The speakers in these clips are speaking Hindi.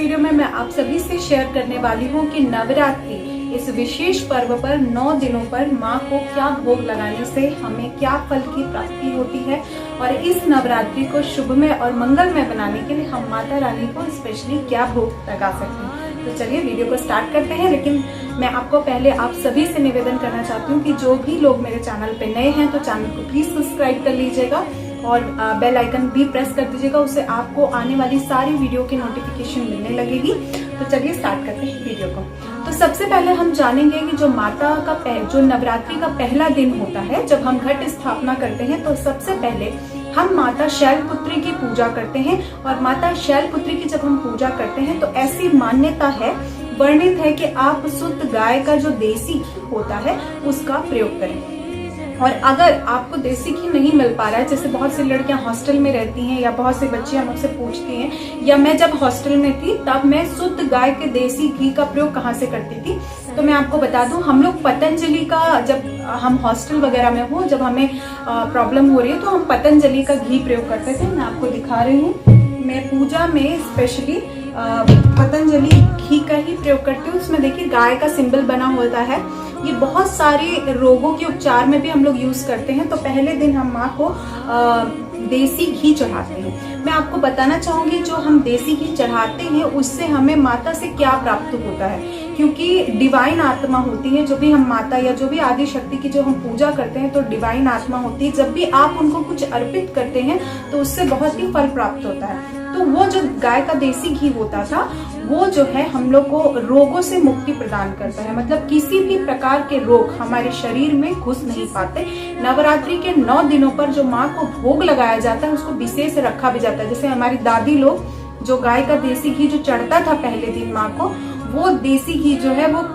वीडियो में मैं आप सभी से शेयर करने वाली हूँ कि नवरात्रि इस विशेष पर्व पर 9 दिनों पर माँ को क्या भोग लगाने से हमें क्या फल की प्राप्ति होती है और इस नवरात्रि को शुभमय और मंगलमय बनाने के लिए हम माता रानी को स्पेशली क्या भोग लगा सकते हैं। तो चलिए वीडियो को स्टार्ट करते हैं। लेकिन मैं आपको पहले आप सभी से निवेदन करना चाहती हूँ कि जो भी लोग मेरे चैनल पे नए हैं तो चैनल को प्लीज सब्सक्राइब कर लीजिएगा और बेल आइकन भी प्रेस कर दीजिएगा, उससे आपको आने वाली सारी वीडियो की नोटिफिकेशन मिलने लगेगी। तो चलिए स्टार्ट करते हैं वीडियो को। तो सबसे पहले हम जानेंगे कि जो माता का जो नवरात्रि का पहला दिन होता है, जब हम घट स्थापना करते हैं तो सबसे पहले हम माता शैलपुत्री की पूजा करते हैं। और माता शैलपुत्री की जब हम पूजा करते हैं तो ऐसी मान्यता है, वर्णित है कि आप शुद्ध गाय का जो देसी घी होता है उसका प्रयोग करें। और अगर आपको देसी घी नहीं मिल पा रहा है, जैसे बहुत सी लड़कियां हॉस्टल में रहती हैं या बहुत सी बच्चियां मुझसे पूछती हैं, या मैं जब हॉस्टल में थी तब मैं शुद्ध गाय के देसी घी का प्रयोग कहाँ से करती थी, तो मैं आपको बता दूं, हम लोग पतंजलि का, जब हम हॉस्टल वगैरह में हो, जब हमें प्रॉब्लम हो रही है तो हम पतंजलि का घी प्रयोग करते थे। मैं आपको दिखा रही हूँ, मैं पूजा में स्पेशली पतंजलि घी का ही प्रयोग करती हूँ। उसमें देखिए गाय का सिंबल बना होता है। ये बहुत सारे रोगों के उपचार में भी हम लोग यूज करते हैं। तो पहले दिन हम माँ को देसी घी चढ़ाते हैं। मैं आपको बताना चाहूंगी, जो हम देसी घी चढ़ाते हैं उससे हमें माता से क्या प्राप्त होता है, क्योंकि डिवाइन आत्मा होती है। जो भी हम माता या जो भी आदि शक्ति की जो हम पूजा करते हैं तो डिवाइन आत्मा होती है। जब भी आप उनको कुछ अर्पित करते हैं तो उससे बहुत ही फल प्राप्त होता है। तो वो जो गाय का देसी घी होता था वो जो है हम लोग को रोगों से मुक्ति प्रदान करता है। मतलब किसी भी प्रकार के रोग हमारे शरीर में घुस नहीं पाते। नवरात्रि के 9 दिनों पर जो माँ को भोग लगाया जाता है उसको विशेष रखा भी जाता है। जैसे हमारी दादी लोग जो गाय का देसी घी जो चढ़ता था पहले दिन माँ को, वो देसी घी जो है वो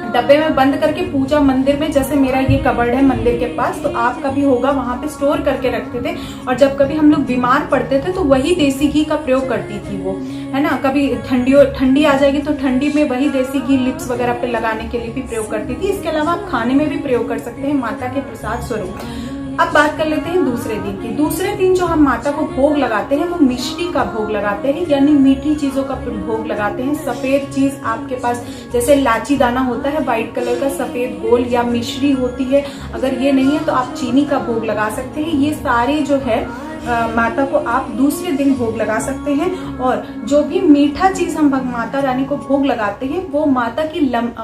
डब्बे में बंद करके पूजा मंदिर में, जैसे मेरा ये कबर्ड है मंदिर के पास, तो आपका भी होगा, वहां पे स्टोर करके रखते थे। और जब कभी हम लोग बीमार पड़ते थे तो वही देसी घी का प्रयोग करती थी वो, है ना। कभी ठंडी आ जाएगी तो ठंडी में वही देसी घी लिप्स वगैरह पे लगाने के लिए भी प्रयोग करती थी। इसके अलावा आप खाने में भी प्रयोग कर सकते हैं माता के प्रसाद स्वरूप। अब बात कर लेते हैं दूसरे दिन की। दूसरे दिन जो हम माता को भोग लगाते हैं वो मिश्री का भोग लगाते हैं, यानी मीठी चीजों का भोग लगाते हैं। सफेद चीज आपके पास जैसे इलायची दाना होता है व्हाइट कलर का सफेद गोल, या मिश्री होती है। अगर ये नहीं है तो आप चीनी का भोग लगा सकते हैं। ये सारे जो है माता को आप दूसरे दिन भोग लगा सकते हैं। और जो भी मीठा चीज हम माता रानी को भोग लगाते हैं वो माता की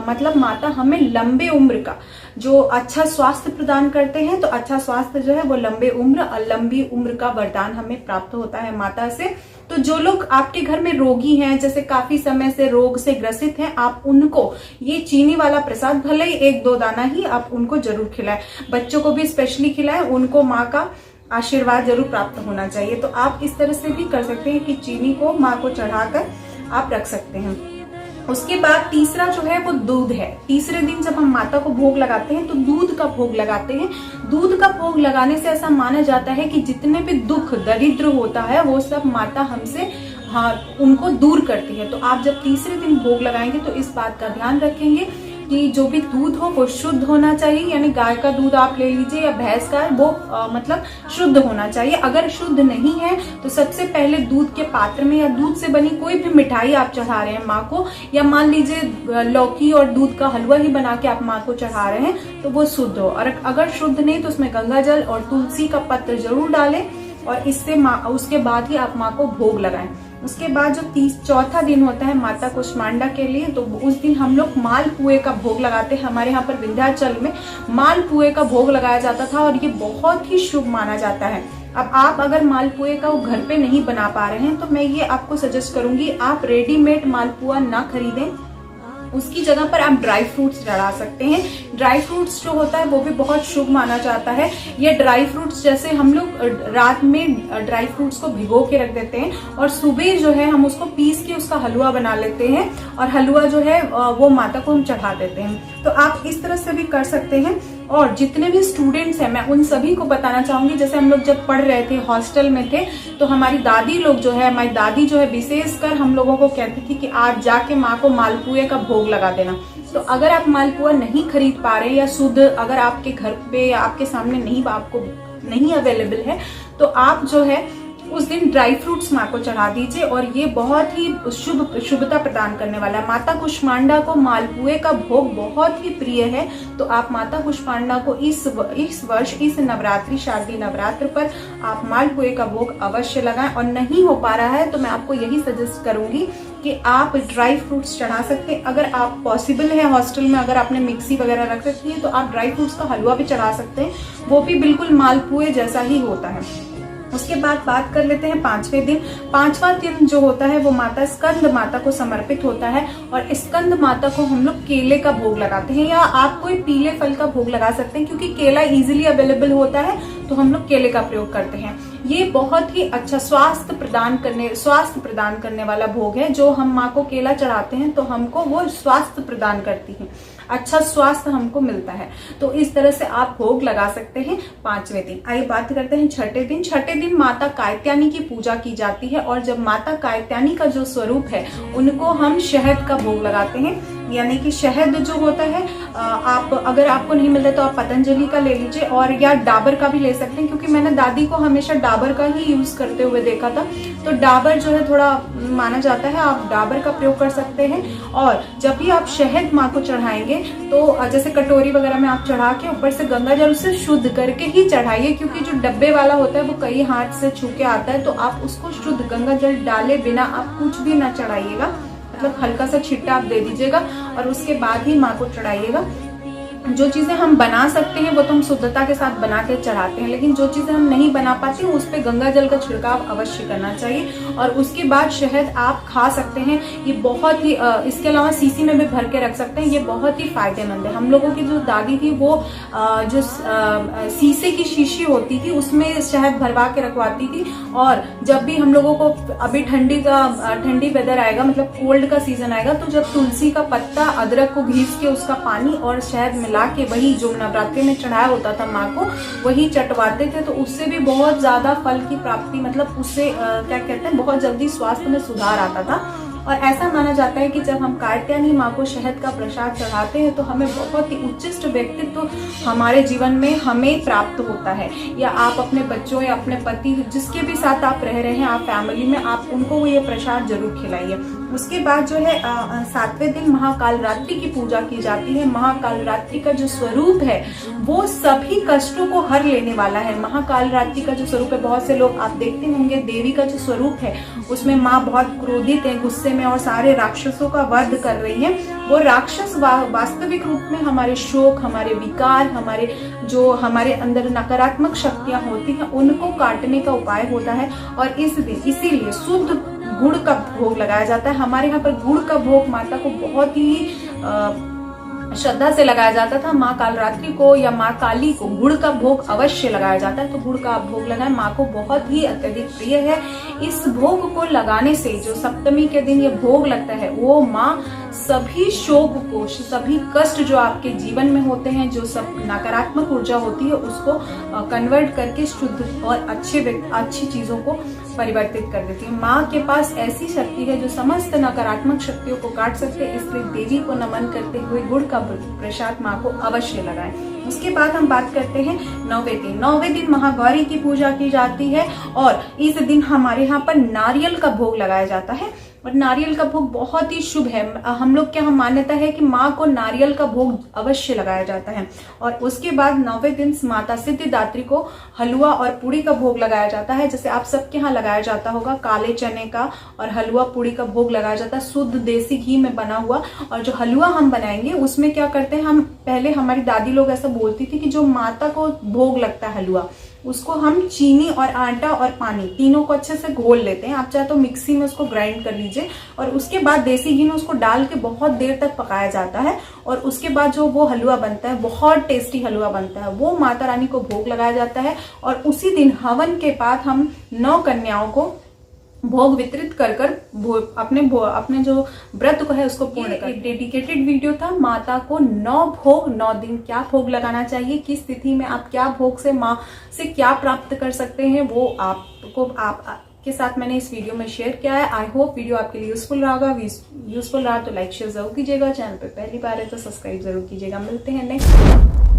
मतलब माता हमें लंबे उम्र का जो अच्छा स्वास्थ्य प्रदान करते हैं। तो अच्छा स्वास्थ्य जो है वो लंबे उम्र और लंबी उम्र का वरदान हमें प्राप्त होता है माता से। तो जो लोग आपके घर में रोगी हैं, जैसे काफी समय से रोग से ग्रसित हैं, आप उनको ये चीनी वाला प्रसाद भले ही 1-2 दाना ही आप उनको जरूर खिलाएं। बच्चों को भी स्पेशली खिलाएं, उनको माँ का आशीर्वाद जरूर प्राप्त होना चाहिए। तो आप इस तरह से भी कर सकते हैं कि चीनी को माँ को चढ़ाकर आप रख सकते हैं। उसके बाद तीसरा जो है वो दूध है। तीसरे दिन जब हम माता को भोग लगाते हैं तो दूध का भोग लगाते हैं। दूध का भोग लगाने से ऐसा माना जाता है कि जितने भी दुख दरिद्र होता है वो सब माता हमसे उनको दूर करती है। तो आप जब तीसरे दिन भोग लगाएंगे तो इस बात का ध्यान रखेंगे कि जो भी दूध हो वो शुद्ध होना चाहिए, यानी गाय का दूध आप ले लीजिए या भैंस का, वो मतलब शुद्ध होना चाहिए। अगर शुद्ध नहीं है तो सबसे पहले दूध के पात्र में या दूध से बनी कोई भी मिठाई आप चढ़ा रहे हैं माँ को, या मान लीजिए लौकी और दूध का हलवा ही बना के आप माँ को चढ़ा रहे हैं तो वो शुद्ध हो। और अगर शुद्ध नहीं तो उसमें गंगा जल और तुलसी का पत्र जरूर डालें और इससे उसके बाद ही आप माँ को भोग लगाएं। उसके बाद जो चौथा दिन होता है माता कुष्मांडा के लिए, तो उस दिन हम लोग मालपुए का भोग लगाते हैं। हमारे यहाँ पर विंध्याचल में मालपुए का भोग लगाया जाता था और ये बहुत ही शुभ माना जाता है। अब आप अगर मालपुए का वो घर पे नहीं बना पा रहे हैं तो मैं ये आपको सजेस्ट करूंगी, आप रेडीमेड मालपुआ ना खरीदें, उसकी जगह पर आप ड्राई फ्रूट्स चढ़ा सकते हैं। ड्राई फ्रूट्स जो होता है वो भी बहुत शुभ माना जाता है। ये ड्राई फ्रूट्स जैसे हम लोग रात में ड्राई फ्रूट्स को भिगो के रख देते हैं और सुबह जो है हम उसको पीस के उसका हलवा बना लेते हैं और हलवा जो है वो माता को हम चढ़ा देते हैं। तो आप इस तरह से भी कर सकते हैं। और जितने भी स्टूडेंट्स हैं मैं उन सभी को बताना चाहूंगी, जैसे हम लोग जब पढ़ रहे थे हॉस्टल में थे तो हमारी दादी लोग जो है, हमारी दादी जो है विशेषकर हम लोगों को कहती थी कि आज जाके माँ को मालपुए का भोग लगा देना। तो अगर आप मालपुआ नहीं खरीद पा रहे या शुद्ध अगर आपके घर पे या आपके सामने नहीं, आपको नहीं अवेलेबल है, तो आप जो है उस दिन ड्राई फ्रूट्स माँ को चढ़ा दीजिए और ये बहुत ही शुभता प्रदान करने वाला है। माता कुष्मांडा को मालपुए का भोग बहुत ही प्रिय है, तो आप माता कुष्मांडा को इस वर्ष इस नवरात्रि शारदीय नवरात्र पर आप मालपुए का भोग अवश्य लगाएं। और नहीं हो पा रहा है तो मैं आपको यही सजेस्ट करूंगी कि आप ड्राई फ्रूट्स चढ़ा सकते हैं। अगर आप पॉसिबल है हॉस्टल में अगर आपने मिक्सी वगैरह रख रखी है तो आप ड्राई फ्रूट्स का हलवा भी चढ़ा सकते हैं, वो भी बिल्कुल मालपुए जैसा ही होता है। उसके बाद बात कर लेते हैं पांचवें दिन। पांचवा दिन जो होता है वो माता स्कंद माता को समर्पित होता है और स्कंद माता को हम लोग केले का भोग लगाते हैं, या आप कोई पीले फल का भोग लगा सकते हैं क्योंकि केला इजीली अवेलेबल होता है, तो हम लोग केले का प्रयोग करते हैं। ये बहुत ही अच्छा स्वास्थ्य प्रदान करने वाला भोग है। जो हम माँ को केला चढ़ाते हैं तो हमको वो स्वास्थ्य प्रदान करती है, अच्छा स्वास्थ्य हमको मिलता है। तो इस तरह से आप भोग लगा सकते हैं पांचवें दिन। आइए बात करते हैं छठे दिन। छठे दिन माता कात्यायनी की पूजा की जाती है और जब माता कात्यायनी का जो स्वरूप है उनको हम शहद का भोग लगाते हैं, यानी कि शहद जो होता है आप अगर आपको नहीं मिलता तो आप पतंजलि का ले लीजिए और या डाबर का भी ले सकते हैं, क्योंकि मैंने दादी को हमेशा डाबर का ही यूज करते हुए देखा था। तो डाबर जो है थोड़ा माना जाता है, आप डाबर का प्रयोग कर सकते हैं। और जब भी आप शहद माँ को चढ़ाएंगे तो जैसे कटोरी वगैरह में आप चढ़ा के ऊपर से गंगा जल उसे शुद्ध करके ही चढ़ाइए, क्योंकि जो डब्बे वाला होता है वो कई हाथ से छू के आता है, तो आप उसको शुद्ध गंगा जल डाले बिना आप कुछ भी ना चढ़ाइएगा, मतलब हल्का सा छिट्टा आप दे दीजिएगा और उसके बाद ही माँ को चढ़ाइएगा। जो चीजें हम बना सकते हैं वो तो हम शुद्धता के साथ बना के चढ़ाते हैं, लेकिन जो चीजें हम नहीं बना पाते उस पे गंगा जल का छिड़काव अवश्य करना चाहिए। और उसके बाद शहद आप खा सकते हैं, ये बहुत ही इसके अलावा शीशी में भी भर के रख सकते हैं, ये बहुत ही फायदेमंद है। हम लोगों की जो दादी थी वो जो शीशे की शीशी होती थी उसमें शहद भरवा के रखवाती थी, और जब भी हम लोगों को अभी ठंडी वेदर आएगा, मतलब कोल्ड का सीजन आएगा, तो जब तुलसी का पत्ता अदरक को घीस के उसका पानी और शहद मिला के वही जो नवरात्रि में चढ़ाया होता था माँ को वही चटवाते थे, तो उससे भी बहुत ज्यादा फल की प्राप्ति, मतलब उससे क्या कहते हैं बहुत जल्दी स्वास्थ्य में सुधार आता था। और ऐसा माना जाता है कि जब हम कात्यायनी माँ को शहद का प्रसाद चढ़ाते हैं तो हमें बहुत ही उच्चिष्ट व्यक्तित्व हमारे जीवन में हमें प्राप्त होता है। या आप अपने बच्चों या अपने पति जिसके भी साथ आप रह रहे हैं, आप फैमिली में, आप उनको ये प्रसाद जरूर खिलाइए। उसके बाद जो है सातवें दिन महाकाल रात्रि की पूजा की जाती है। महाकाल रात्रि का जो स्वरूप है वो सभी कष्टों को हर लेने वाला है। महाकाल रात्रि का जो स्वरूप है, बहुत से लोग आप देखते होंगे देवी का जो स्वरूप है उसमें माँ बहुत क्रोधित है, गुस्से में, और सारे राक्षसों का वध कर रही है। वो राक्षस वास्तविक रूप में हमारे शोक, हमारे विकार, हमारे अंदर नकारात्मक शक्तियां होती हैं उनको काटने का उपाय होता है। और इस दिन इसीलिए शुद्ध गुड़ का भोग लगाया जाता है। हमारे यहाँ पर गुड़ का भोग माता को बहुत ही श्रद्धा से लगाया जाता था। माँ कालरात्रि को या माँ काली को गुड़ का भोग अवश्य लगाया जाता है, तो गुड़ का आप भोग लगाएं, माँ को बहुत ही अत्यधिक प्रिय है। इस भोग को लगाने से जो सप्तमी के दिन ये भोग लगता है वो माँ सभी शोक को, सभी कष्ट जो आपके जीवन में होते हैं, जो सब नकारात्मक ऊर्जा होती है उसको कन्वर्ट करके शुद्ध और अच्छी चीजों को परिवर्तित कर देती है। माँ के पास ऐसी शक्ति है जो समस्त नकारात्मक शक्तियों को काट सकते हैं, इसलिए देवी को नमन करते हुए गुड़ का प्रसाद माँ को अवश्य लगाएं। उसके बाद हम बात करते हैं नौवें दिन महागौरी की पूजा की जाती है और इस दिन हमारे यहाँ पर नारियल का भोग लगाया जाता है। और नारियल का भोग बहुत ही शुभ है। हम लोग क्या मान्यता है कि माँ को नारियल का भोग अवश्य लगाया जाता है। और उसके बाद 9वें दिन माता सिद्धिदात्री को हलवा और पूड़ी का भोग लगाया जाता है। जैसे आप सबके यहाँ लगाया जाता होगा, काले चने का और हलवा पूड़ी का भोग लगाया जाता है, शुद्ध देसी घी में बना हुआ। और जो हलवा हम बनाएंगे उसमें क्या करते हैं, हम पहले हमारी दादी लोग ऐसा बोलती थी कि जो माता को भोग लगता है हलवा, उसको हम चीनी और आटा और पानी तीनों को अच्छे से घोल लेते हैं। आप चाहे तो मिक्सी में उसको ग्राइंड कर लीजिए और उसके बाद देसी घी में उसको डाल के बहुत देर तक पकाया जाता है। और उसके बाद जो वो हलवा बनता है, बहुत टेस्टी हलवा बनता है, वो माता रानी को भोग लगाया जाता है। और उसी दिन हवन के बाद हम 9 कन्याओं को भोग वितरित कर अपने जो व्रत को है उसको पूर्ण कर। एक डेडिकेटेड वीडियो था माता को 9 दिन क्या भोग लगाना चाहिए, किस स्थिति में आप क्या भोग से माँ से क्या प्राप्त कर सकते हैं, वो आपके साथ मैंने इस वीडियो में शेयर किया है। आई होप वीडियो आपके लिए यूजफुल रहा तो लाइक शेयर जरूर कीजिएगा। चैनल पर पहली बार है तो सब्सक्राइब जरूर कीजिएगा। मिलते हैं नेक्स्ट